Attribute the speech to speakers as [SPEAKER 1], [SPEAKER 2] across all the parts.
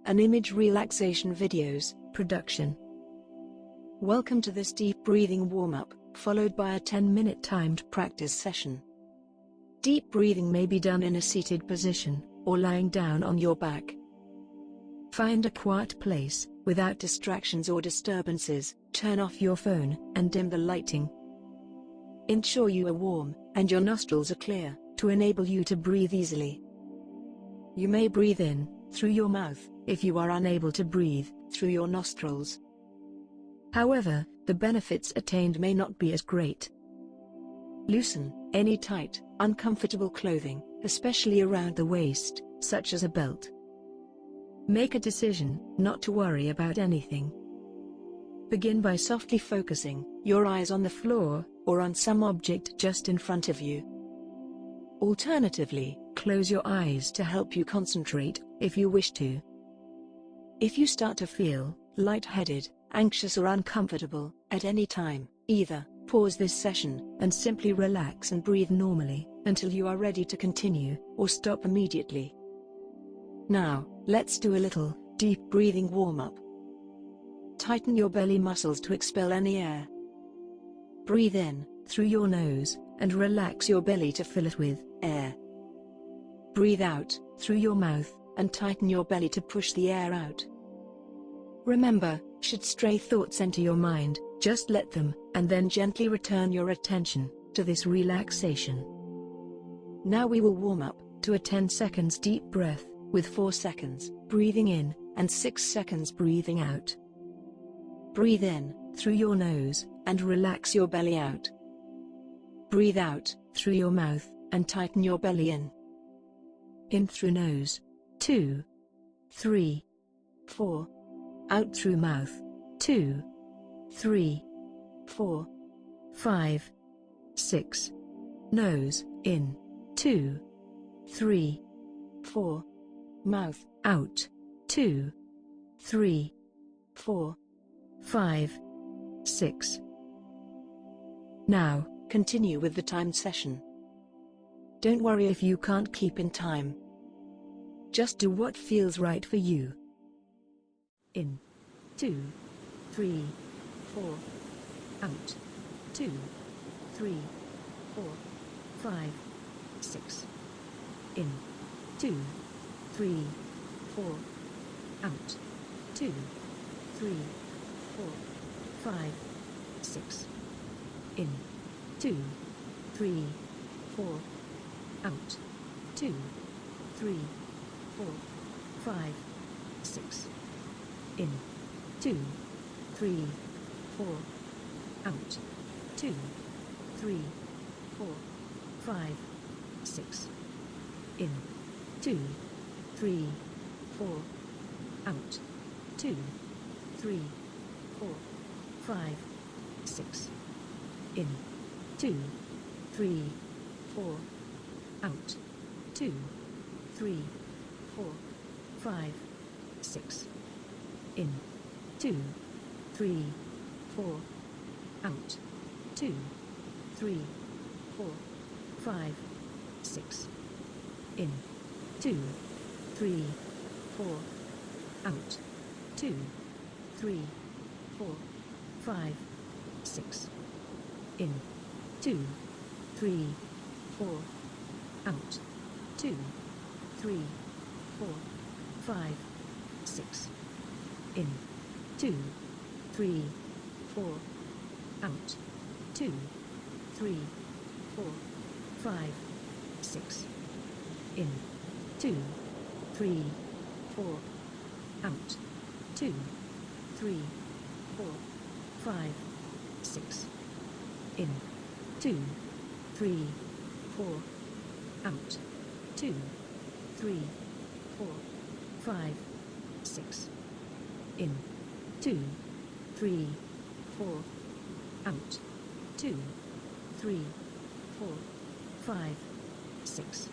[SPEAKER 1] an image relaxation videos production. Welcome to this deep breathing warm-up, followed by a 10-minute timed practice session. Deep breathing may be done in a seated position, or lying down on your back. Find a quiet place, without distractions or disturbances, turn off your phone, and dim the lighting. Ensure you are warm, and your nostrils are clear, to enable you to breathe easily. You may breathe in, through your mouth, if you are unable to breathe, through your nostrils. However, the benefits attained may not be as great. Loosen any tight, uncomfortable clothing, especially around the waist, such as a belt. Make a decision not to worry about anything. Begin by softly focusing your eyes on the floor, or on some object just in front of you. Alternatively, close your eyes to help you concentrate, if you wish to. If you start to feel lightheaded, anxious or uncomfortable at any time, either pause this session and simply relax and breathe normally until you are ready to continue, or stop immediately. Now, let's do a little deep breathing warm-up. Tighten your belly muscles to expel any air. Breathe in through your nose and relax your belly to fill it with air. Breathe out through your mouth and tighten your belly to push the air out. Remember, should stray thoughts enter your mind, just let them, and then gently return your attention to this relaxation. Now we will warm up to a 10 seconds deep breath, with 4 seconds breathing in, and 6 seconds breathing out. Breathe in through your nose, and relax your belly out. Breathe out through your mouth, and tighten your belly in. In through nose. 2, 3, 4. Out through mouth. 2, 3, 4, 5, 6. Nose in. 2, 3, 4. Mouth out. 2, 3, 4, 5, 6. Now, continue with the timed session. Don't worry if you can't keep in time. Just do what feels right for you. In. 2, 3, 4. Out. 2, 3, 4, 5, 6. In. 2, 3, 4. Out. 2, 3, 4, 5, 6. In. 2, 3, 4. Out. 2, 3, 4, 5, 6. In. 2, 3, 4. Out. 2, 3, 4, 5, 6. In. 2, 3, 4. Out. 2, 3, 4, 5, 6. In. 2, 3, 4. Out. 2, 3, 4, 5, 6. In. 2, 3, 4. Out. 2, 3, 4, 5, 6. In. 2, 3, 4. Out. 2, 3, 4, 5, 6. In. 2, 3, 4. Out. 2, 3, 4, 5, 6. In. 2, 3, 4. Out. 2, 3, 4, 5, 6. In. 2, 3, 4. Out. 2, 3, 4, 5, 6. In. 2, 3, 4. Out. 2, 3, 4, 5, 6. In. 2, 3, 4. Out. 2, 3, 4, 5, 6.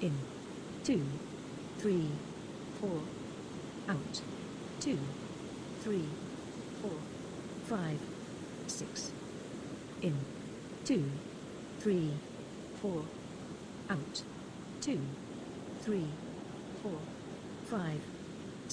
[SPEAKER 1] In. 2, 3, 4. Out. 2, 3, 4, 5, 6. In. 2, 3, 4. Out. 2, 3, 4, 5,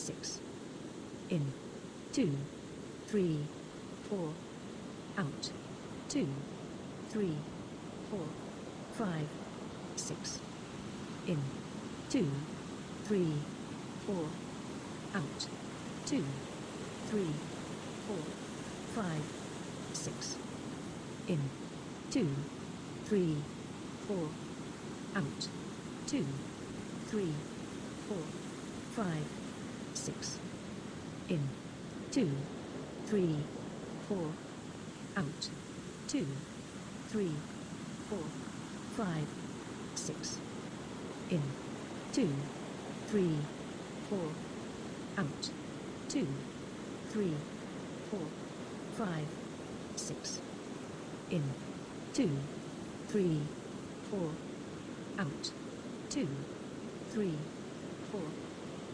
[SPEAKER 1] 6. In. 2, 3, 4. Out. 2, 3, 4, 5, 6. In. 2, 3, 4. Out. 2, 3, 4, 5, 6. In. 2, 3, 4. Out. 2, 3, 4, 5, 6. In. 2, 3, 4. Out. 2, 3, 4, 5, 6. In. 2, 3, 4. Out. 2, 3, 4, 5, 6. In. 2, 3, 4. Out. 2, 3, 4,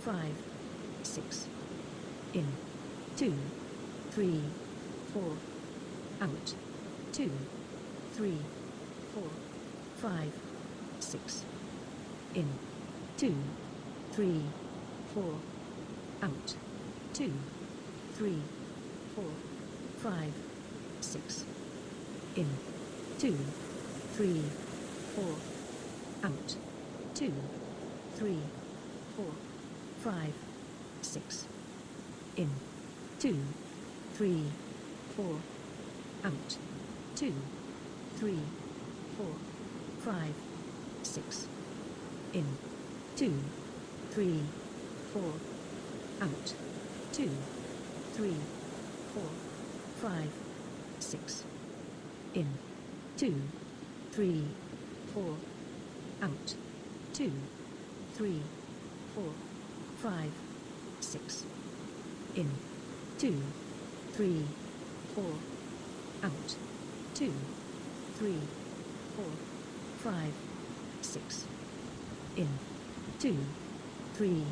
[SPEAKER 1] 5, 6. In. 2, 3, 4. Out. 2, 3, 4, 5, 6. In. 2, 3, 4. Out. 2, 3, 4, 5, 6. In. 2, 3, 4. Out. 2, 3, 4, 5, 6. In. 2, 3, 4. Out. 2, 3, 4, 5, 6. In. 2, 3, 4. Out. 2, 3, 4, 5, 6. In. 2, 3, 4. Out. 2, 3, 4, 5, 6. In. 2, 3, 4. Out. 2, 3, 4, 5, 6. In. 2, 3,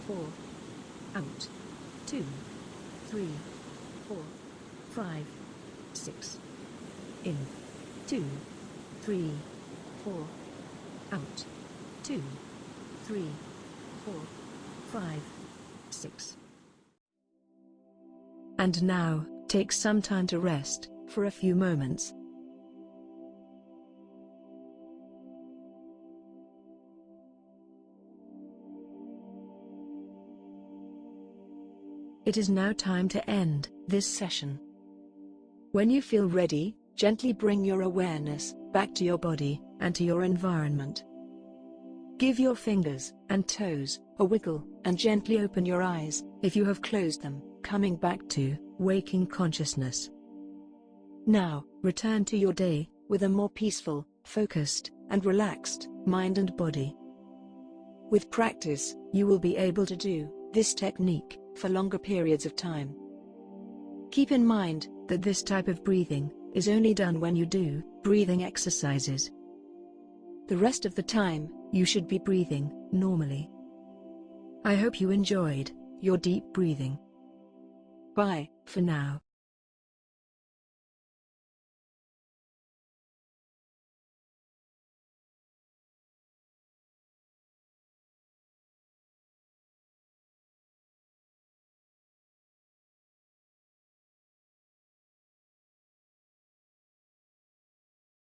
[SPEAKER 1] 4. Out. 2, 3, 4, 5, 6. In. 2, 3, 4. Out. 2, 3, 4, 5, 6. And now, take some time to rest, for a few moments. It is now time to end this session. When you feel ready, gently bring your awareness back to your body and to your environment. Give your fingers and toes a wiggle and gently open your eyes if you have closed them, coming back to waking consciousness. Now, return to your day with a more peaceful, focused, and relaxed mind and body. With practice, you will be able to do this technique for longer periods of time. Keep in mind that this type of breathing is only done when you do breathing exercises. The rest of the time, you should be breathing normally. I hope you enjoyed your deep breathing. Bye for now.